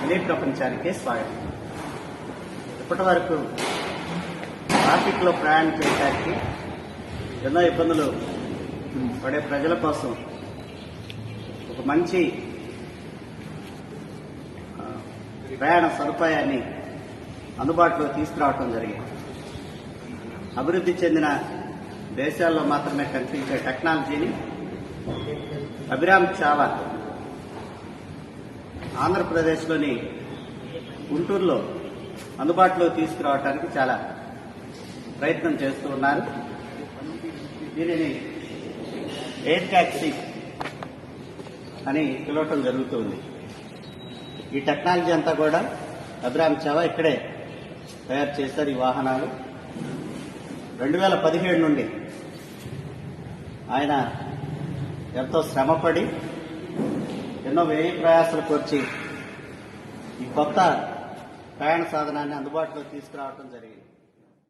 సినీ ప్రపంచానికి స్వాగతం. ఇప్పటి వరకు ట్రాఫిక్లో ప్రయాణం చేయడానికి ఎన్నో ఇబ్బందులు పడే ప్రజల కోసం ఒక మంచి ప్రయాణ సదుపాయాన్ని అందుబాటులో తీసుకురావడం జరిగింది. అభివృద్ధి చెందిన దేశాల్లో మాత్రమే కనిపించే టెక్నాలజీని అభిరామ్ చావా ఆంధ్రప్రదేశ్లోని గుంటూరులో అందుబాటులో తీసుకురావడానికి చాలా ప్రయత్నం చేస్తూ ఉన్నారు. దీనిని ఎయిర్ ట్యాక్సీ అని పిలవటం జరుగుతుంది. ఈ టెక్నాలజీ అంతా కూడా అభిరామ్ చావా ఇక్కడే తయారు చేశారు. ఈ వాహనాలు 2017 నుండి ఆయన ఎంతో శ్రమపడి ఎన్నో వ్యయ ప్రయాసాలకు వచ్చి ఈ కొత్త ప్రయాణ సాధనాన్ని అందుబాటులో తీసుకురావడం జరిగింది.